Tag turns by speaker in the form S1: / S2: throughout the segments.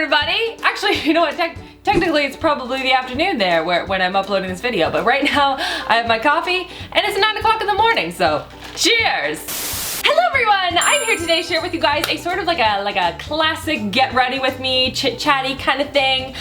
S1: everybody! Actually, you know what? Technically, it's probably the afternoon there when I'm uploading this video, but right now I have my coffee and it's 9 o'clock in the morning, so cheers! Hello everyone! I'm here today to share with you guys a sort of like a classic get ready with me, chit-chatty kind of thing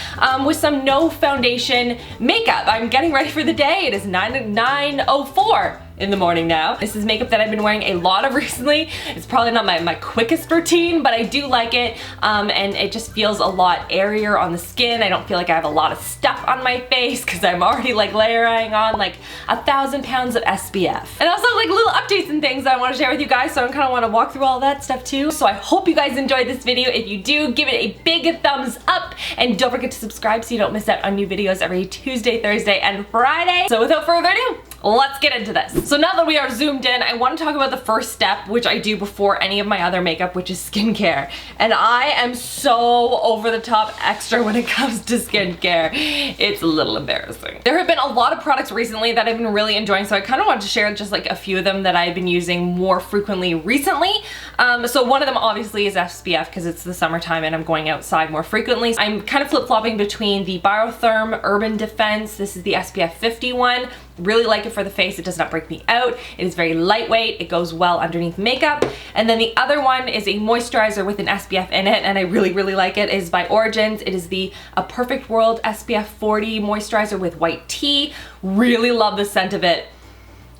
S1: with some no foundation makeup. I'm getting ready for the day. It is 9:04 in the morning now. This is makeup that I've been wearing a lot of recently. It's probably not my quickest routine, but I do like it, and it just feels a lot airier on the skin. I don't feel like I have a lot of stuff on my face because I'm already like layering on like 1,000 pounds of SPF. And also like little updates and things that I want to share with you guys, so I kind of want to walk through all that stuff too. So I hope you guys enjoyed this video. If you do, give it a big thumbs up, and don't forget to subscribe so you don't miss out on new videos every Tuesday, Thursday, and Friday. So without further ado, let's get into this. So now that we are zoomed in, I want to talk about the first step, which I do before any of my other makeup, which is skincare. And I am so over the top extra when it comes to skincare. It's a little embarrassing. There have been a lot of products recently that I've been really enjoying, so I kind of want to share just like a few of them that I've been using more frequently recently. So one of them obviously is SPF because it's the summertime and I'm going outside more frequently. I'm kind of flip-flopping between the Biotherm Urban Defense. This is the SPF 50 one. Really like it for the face. It does not break me out. It is very lightweight. It goes well underneath makeup. And then the other one is a moisturizer with an SPF in it, and I really like it. It is by Origins. It is the A Perfect World SPF 40 moisturizer with white tea. Really love the scent of it.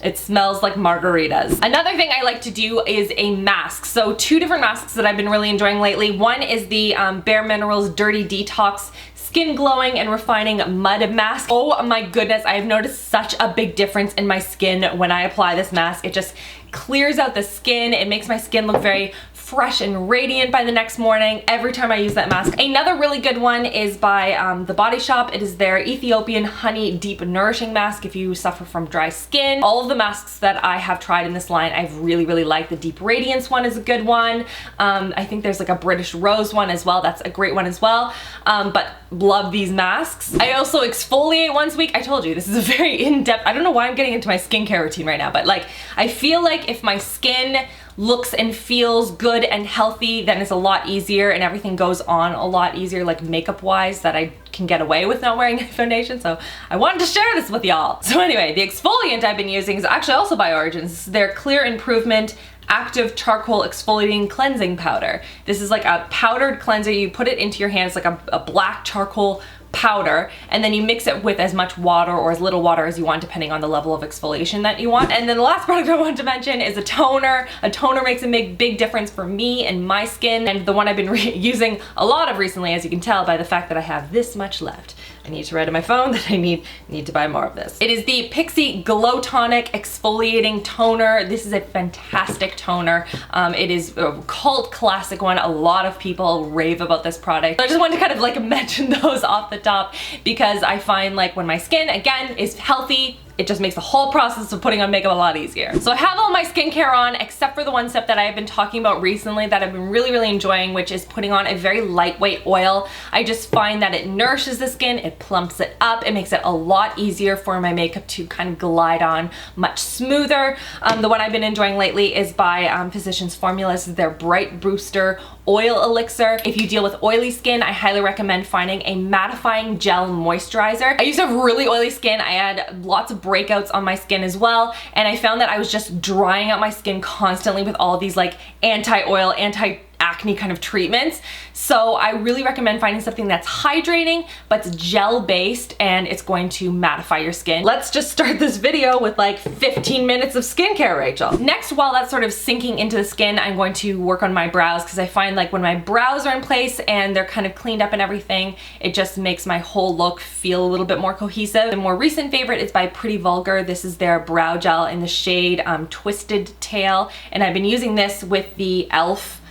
S1: It smells like margaritas. Another thing I like to do is a mask. So two different masks that I've been really enjoying lately. One is the Bare Minerals Dirty Detox Skin Glowing and Refining Mud Mask. Oh my goodness, I have noticed such a big difference in my skin when I apply this mask. It just clears out the skin. It makes my skin look very fresh and radiant by the next morning every time I use that mask. Another really good one is by The Body Shop. It is their Ethiopian Honey Deep Nourishing Mask if you suffer from dry skin. All of the masks that I have tried in this line I've really liked. The Deep Radiance one is a good one. I think there's like a British Rose one as well. That's a great one as well. But love these masks. I also exfoliate once a week. I told you this is a very in-depth, I don't know why I'm getting into my skincare routine right now, but like I feel like if my skin looks and feels good and healthy, then it's a lot easier and everything goes on a lot easier, like makeup wise, that I can get away with not wearing any foundation. So I wanted to share this with y'all. So anyway, the exfoliant I've been using is actually also by Origins. This is their Clear Improvement Active Charcoal Exfoliating Cleansing Powder. This is like a powdered cleanser. You put it into your hands like a black charcoal powder, and then you mix it with as much water or as little water as you want depending on the level of exfoliation that you want. And then the last product I wanted to mention is a toner. A toner makes a big difference for me and my skin, and the one I've been using a lot of recently, as you can tell by the fact that I have this much left. I need to write on my phone that I need to buy more of this. It is the Pixi Glow Tonic Exfoliating Toner. This is a fantastic toner. It is a cult classic one. A lot of people rave about this product. So I just wanted to kind of like mention those off the top because I find like when my skin, again, is healthy, it just makes the whole process of putting on makeup a lot easier. So I have all my skincare on except for the one step that I've been talking about recently that I've been really enjoying, which is putting on a very lightweight oil. I just find that it nourishes the skin, it plumps it up, it makes it a lot easier for my makeup to kind of glide on much smoother. The one I've been enjoying lately is by Physicians Formula. This is their Bright Booster Oil Elixir. If you deal with oily skin, I highly recommend finding a mattifying gel moisturizer. I used to have really oily skin. I had lots of breakouts on my skin as well, and I found that I was just drying out my skin constantly with all of these like anti-oil, anti-acne kind of treatments. So I really recommend finding something that's hydrating but it's gel based and it's going to mattify your skin. Let's just start this video with like 15 minutes of skincare, Rachel. Next, while that's sort of sinking into the skin, I'm going to work on my brows because I find like when my brows are in place and they're kind of cleaned up and everything, it just makes my whole look feel a little bit more cohesive. The more recent favorite is by Pretty Vulgar. This is their brow gel in the shade Twisted Tail, and I've been using this with the e.l.f.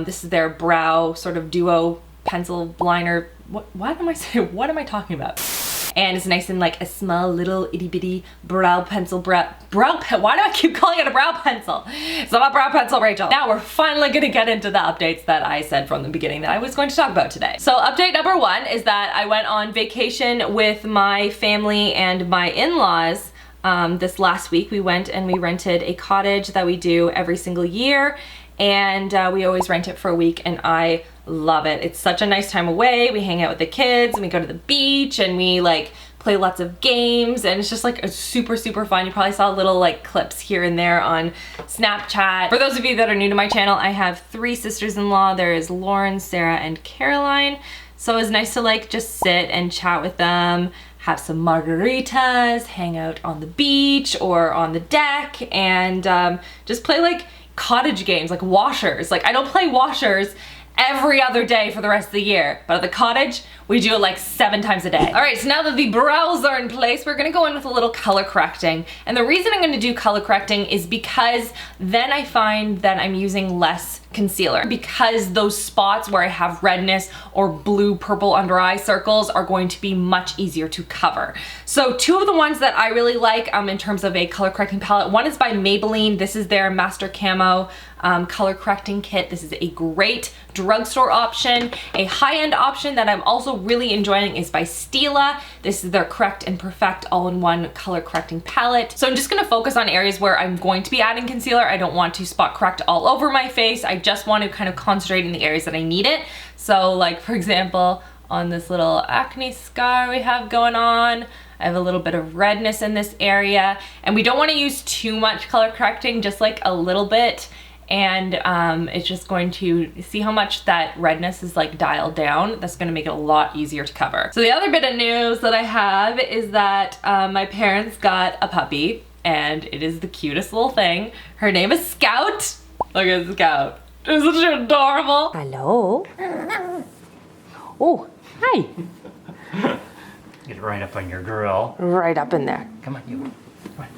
S1: This is their brow sort of duo pencil liner. What am I saying? What am I talking about? And it's nice and like a small little itty bitty brow pencil. Why do I keep calling it a brow pencil? It's not a brow pencil, Rachel. Now we're finally gonna get into the updates that I said from the beginning that I was going to talk about today. So update number one is that I went on vacation with my family and my in-laws. This last week we went and we rented a cottage that we do every single year, and we always rent it for a week, and I love it. It's such a nice time away. We hang out with the kids and we go to the beach and we like play lots of games, and it's just like a super fun. You probably saw little like clips here and there on Snapchat. For those of you that are new to my channel, I have 3 sisters-in-law. There is Lauren, Sarah, and Caroline. So it's nice to like just sit and chat with them, have some margaritas, hang out on the beach or on the deck, and just play like cottage games, like washers. Like I don't play washers every other day for the rest of the year, but at the cottage, we do it like 7 times a day. All right, so now that the brows are in place, we're gonna go in with a little color correcting. And the reason I'm gonna do color correcting is because then I find that I'm using less concealer, because those spots where I have redness or blue purple under eye circles are going to be much easier to cover. So 2 of the ones that I really like in terms of a color correcting palette, one is by Maybelline. This is their Master Camo color correcting kit. This is a great drugstore option. A high-end option that I'm also really enjoying is by Stila. This is their Correct and Perfect all-in-one color correcting palette. So I'm just gonna focus on areas where I'm going to be adding concealer. I don't want to spot correct all over my face. I just want to kind of concentrate in the areas that I need it. So like for example, on this little acne scar we have going on, I have a little bit of redness in this area, and we don't want to use too much color correcting, just like a little bit. And it's just going to see how much that redness is like dialed down. That's going to make it a lot easier to cover. So the other bit of news that I have is that my parents got a puppy, and it is the cutest little thing. Her name is Scout. Look at Scout. Isn't she adorable?
S2: Hello. Oh, hi.
S3: Get right up on your girl.
S2: Right up in there.
S3: Come on, you. Come on.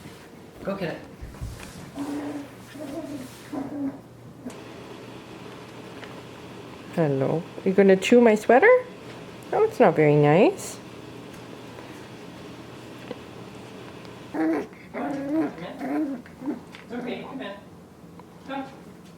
S3: Go get it.
S2: Hello. You gonna chew my sweater? Oh, it's not very nice.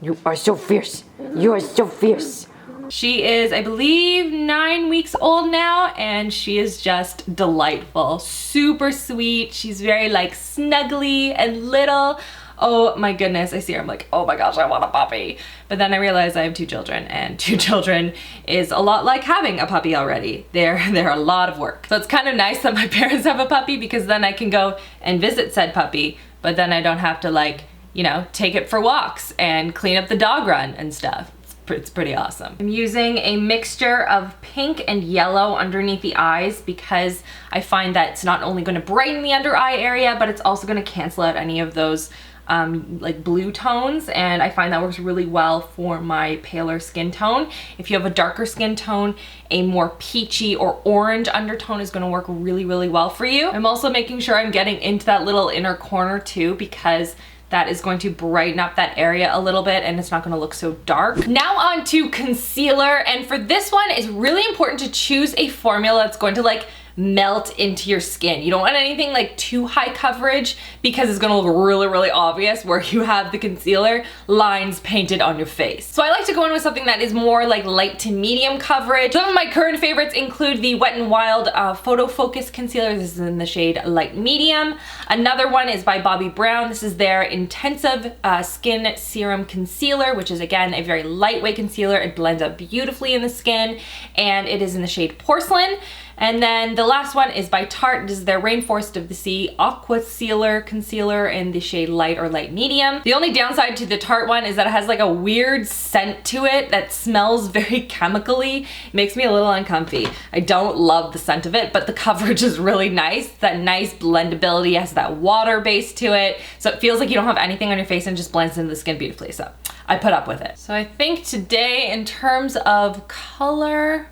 S2: You are so fierce. You are so fierce.
S1: She is, I believe, 9 weeks old now, and she is just delightful. Super sweet. She's very like snuggly and little. Oh my goodness, I see her, I'm like, oh my gosh, I want a puppy. But then I realize I have 2 children, and 2 children is a lot like having a puppy already. They're a lot of work. So it's kind of nice that my parents have a puppy, because then I can go and visit said puppy, but then I don't have to like, you know, take it for walks and clean up the dog run and stuff. It's pretty awesome. I'm using a mixture of pink and yellow underneath the eyes, because I find that it's not only going to brighten the under eye area, but it's also going to cancel out any of those like blue tones, and I find that works really well for my paler skin tone. If you have a darker skin tone, a more peachy or orange undertone is going to work really well for you. I'm also making sure I'm getting into that little inner corner too, because that is going to brighten up that area a little bit, and it's not going to look so dark. Now on to concealer, and for this one it's really important to choose a formula that's going to like melt into your skin. You don't want anything like too high coverage, because it's gonna look really obvious where you have the concealer lines painted on your face. So I like to go in with something that is more like light to medium coverage. Some of my current favorites include the Wet n Wild Photo Focus Concealer. This is in the shade Light Medium. Another one is by Bobbi Brown. This is their Intensive Skin Serum Concealer, which is again a very lightweight concealer. It blends up beautifully in the skin, and it is in the shade Porcelain. And then the last one is by Tarte. This is their Rainforest of the Sea Aqua Sealer Concealer in the shade Light or Light Medium. The only downside to the Tarte one is that it has like a weird scent to it that smells very chemically. It makes me a little uncomfy. I don't love the scent of it, but the coverage is really nice. That nice blendability, has that water base to it. So it feels like you don't have anything on your face and just blends into the skin beautifully. So I put up with it. So I think today in terms of color,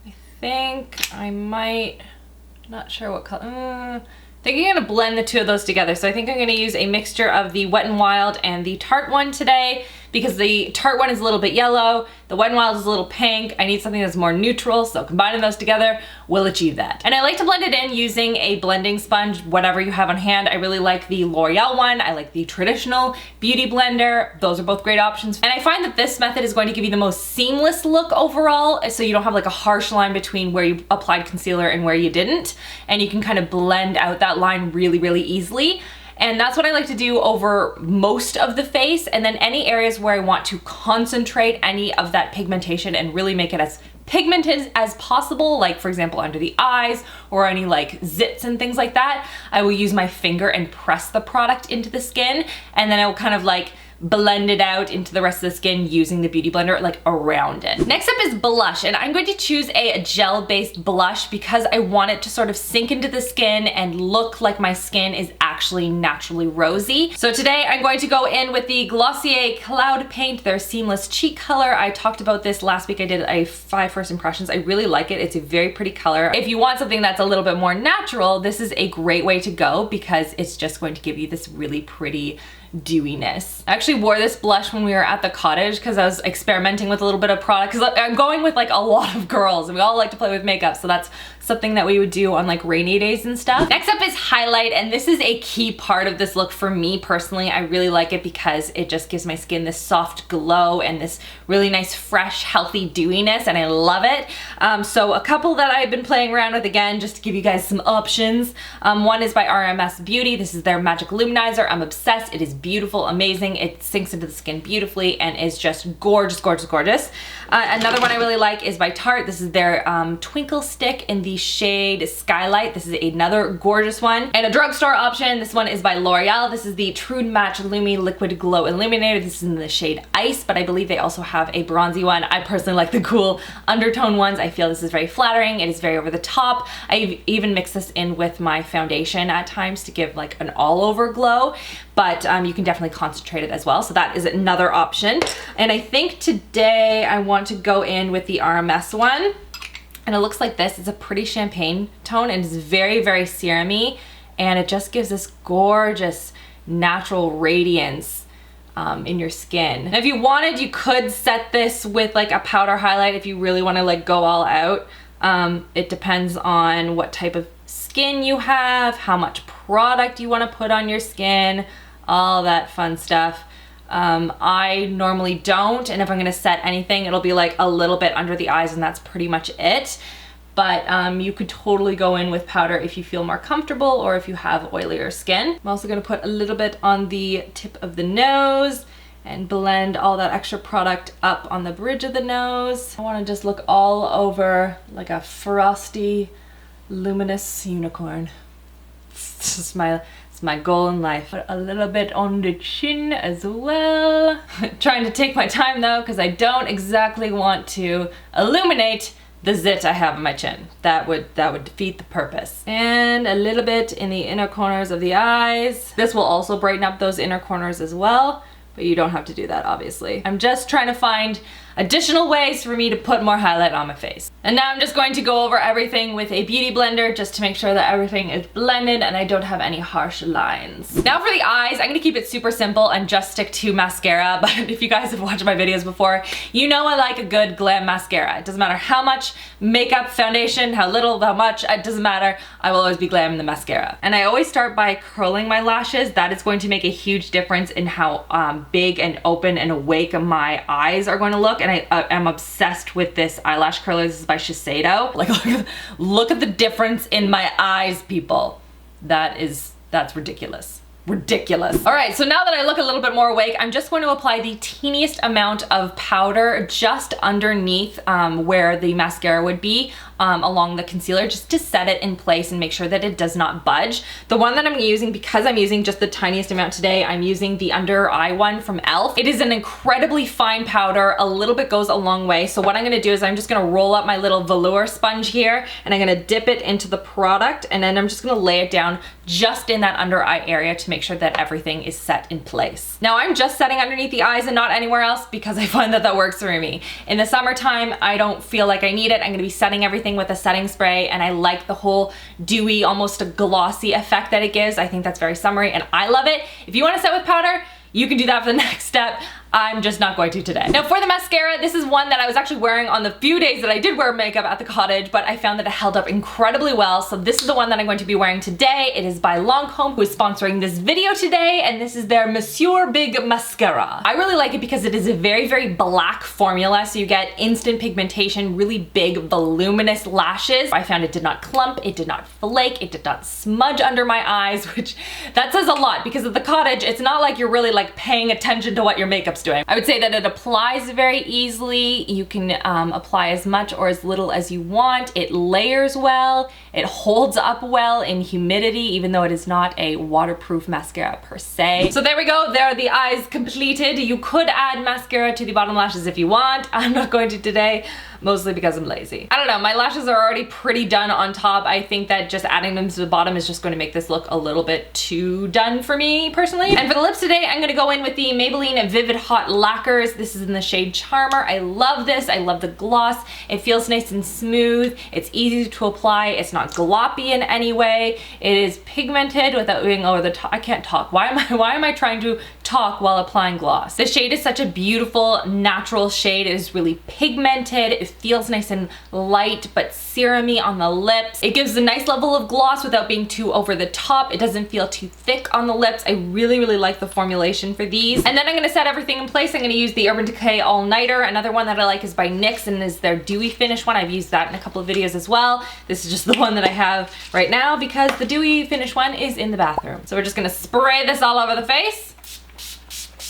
S1: I think I might, not sure what color, I think I'm gonna blend the 2 of those together. So I think I'm gonna use a mixture of the Wet n Wild and the Tarte one today, because the Tarte one is a little bit yellow, the Wet n Wild is a little pink. I need something that's more neutral, so combining those together will achieve that. And I like to blend it in using a blending sponge, whatever you have on hand. I really like the L'Oreal one. I like the traditional beauty blender. Those are both great options. And I find that this method is going to give you the most seamless look overall, so you don't have like a harsh line between where you applied concealer and where you didn't. And you can kind of blend out that line really easily. And that's what I like to do over most of the face. And then any areas where I want to concentrate any of that pigmentation and really make it as pigmented as possible, like for example under the eyes or any like zits and things like that, I will use my finger and press the product into the skin, and then I will kind of like blend it out into the rest of the skin using the Beauty Blender like around it. Next up is blush, and I'm going to choose a gel-based blush because I want it to sort of sink into the skin and look like my skin is actually naturally rosy. So today I'm going to go in with the Glossier Cloud Paint, their Seamless Cheek color. I talked about this last week. I did a 5 first impressions. I really like it. It's a very pretty color. If you want something that's a little bit more natural, this is a great way to go because it's just going to give you this really pretty dewiness. I actually wore this blush when we were at the cottage because I was experimenting with a little bit of product, because I'm going with like a lot of girls and we all like to play with makeup, so that's something that we would do on like rainy days and stuff. Next up is highlight, and this is a key part of this look for me personally. I really like it because it just gives my skin this soft glow and this really nice fresh healthy dewiness, and I love it. So a couple that I've been playing around with, again just to give you guys some options. One is by RMS Beauty. This is their Magic Luminizer. I'm obsessed. It is beautiful, amazing. It sinks into the skin beautifully and is just gorgeous, gorgeous, gorgeous. Another one I really like is by Tarte. This is their Twinkle Stick in the shade Skylight. This is another gorgeous one. And a drugstore option, this one is by L'Oreal. This is the True Match Lumi Liquid Glow Illuminator. This is in the shade Ice, but I believe they also have a bronzy one. I personally like the cool undertone ones. I feel this is very flattering. It is very over the top. I even mix this in with my foundation at times to give like an all over glow, but you can definitely concentrate it as well. So that is another option. And I think today I want to go in with the RMS one. And it looks like this. It's a pretty champagne tone and it's very, very serum-y. And it just gives this gorgeous natural radiance in your skin. And if you wanted, you could set this with like a powder highlight if you really want to like go all out. It depends on what type of skin you have, how much product you want to put on your skin, all that fun stuff. I normally don't, and if I'm gonna set anything, it'll be like a little bit under the eyes and that's pretty much it. But you could totally go in with powder if you feel more comfortable or if you have oilier skin. I'm also gonna put a little bit on the tip of the nose and blend all that extra product up on the bridge of the nose. I wanna just look all over like a frosty, luminous unicorn. It's just my goal in life. Put a little bit on the chin as well. Trying to take my time though, because I don't exactly want to illuminate the zit I have on my chin. That would defeat the purpose. And a little bit in the inner corners of the eyes. This will also brighten up those inner corners as well, but you don't have to do that obviously. I'm just trying to find additional ways for me to put more highlight on my face. And now I'm just going to go over everything with a beauty blender just to make sure that everything is blended and I don't have any harsh lines. Now for the eyes, I'm gonna keep it super simple and just stick to mascara, but if you guys have watched my videos before, you know I like a good glam mascara. It doesn't matter how much makeup, foundation, how little, how much, it doesn't matter. I will always be glam in the mascara. And I always start by curling my lashes. That is going to make a huge difference in how big and open and awake my eyes are going to look. And I am obsessed with this eyelash curler. This is by Shiseido. Like, look at the difference in my eyes, people. That's ridiculous. Ridiculous. All right, so now that I look a little bit more awake, I'm just going to apply the teeniest amount of powder just underneath where the mascara would be, along the concealer, just to set it in place and make sure that it does not budge. The one that I'm using, because I'm using just the tiniest amount today, I'm using the under eye one from e.l.f. It is an incredibly fine powder. A little bit goes a long way. So what I'm gonna do is I'm just gonna roll up my little velour sponge here and I'm gonna dip it into the product, and then I'm just gonna lay it down just in that under eye area to make sure that everything is set in place. Now I'm just setting underneath the eyes and not anywhere else because I find that that works for me. In the summertime, I don't feel like I need it. I'm gonna be setting everything with a setting spray, and I like the whole dewy, almost a glossy effect that it gives. I think that's very summery and I love it. If you wanna set with powder, you can do that for the next step. I'm just not going to today. Now for the mascara, this is one that I was actually wearing on the few days that I did wear makeup at the cottage, but I found that it held up incredibly well. So this is the one that I'm going to be wearing today. It is by Lancome, who is sponsoring this video today, and this is their Monsieur Big Mascara. I really like it because it is a very, very black formula, so you get instant pigmentation, really big, voluminous lashes. I found it did not clump, it did not flake, it did not smudge under my eyes, which that says a lot because at the cottage, it's not like you're really like paying attention to what your makeup's doing. I would say that it applies very easily. You can apply as much or as little as you want. It layers well. It holds up well in humidity, even though it is not a waterproof mascara per se. So there we go. There are the eyes completed. You could add mascara to the bottom lashes if you want. I'm not going to today, mostly because I'm lazy. I don't know, my lashes are already pretty done on top. I think that just adding them to the bottom is just going to make this look a little bit too done for me personally. And for the lips today, I'm gonna go in with the Maybelline Vivid Hot Lacquers. This is in the shade Charmer. I love this. I love the gloss. It feels nice and smooth. It's easy to apply. It's not gloppy in any way. It is pigmented without being over the top. I can't talk. Why am I trying to talk while applying gloss? The shade is such a beautiful, natural shade. It is really pigmented. It feels nice and light, but serumy on the lips. It gives a nice level of gloss without being too over the top. It doesn't feel too thick on the lips. I really, really like the formulation for these. And then I'm gonna set everything in place. I'm gonna use the Urban Decay All Nighter. Another one that I like is by NYX and is their Dewy Finish one. I've used that in a couple of videos as well. This is just the one that I have right now because the Dewy Finish one is in the bathroom. So we're just gonna spray this all over the face.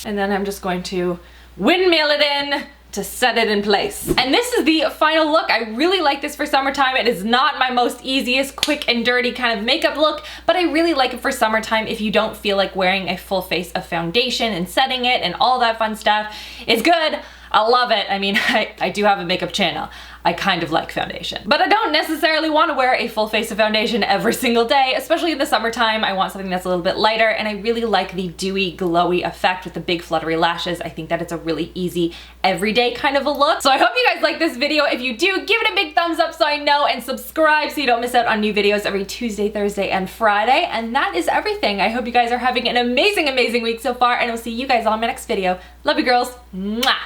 S1: And then I'm just going to windmill it in to set it in place. And this is the final look. I really like this for summertime. It is not my most easiest, quick and dirty kind of makeup look, but I really like it for summertime if you don't feel like wearing a full face of foundation and setting it and all that fun stuff. It's good. I love it. I mean, I do have a makeup channel. I kind of like foundation. But I don't necessarily want to wear a full face of foundation every single day, especially in the summertime. I want something that's a little bit lighter, and I really like the dewy, glowy effect with the big fluttery lashes. I think that it's a really easy, everyday kind of a look. So I hope you guys like this video. If you do, give it a big thumbs up so I know, and subscribe so you don't miss out on new videos every Tuesday, Thursday, and Friday. And that is everything. I hope you guys are having an amazing, amazing week so far, and I'll see you guys all in my next video. Love you, girls. Mwah!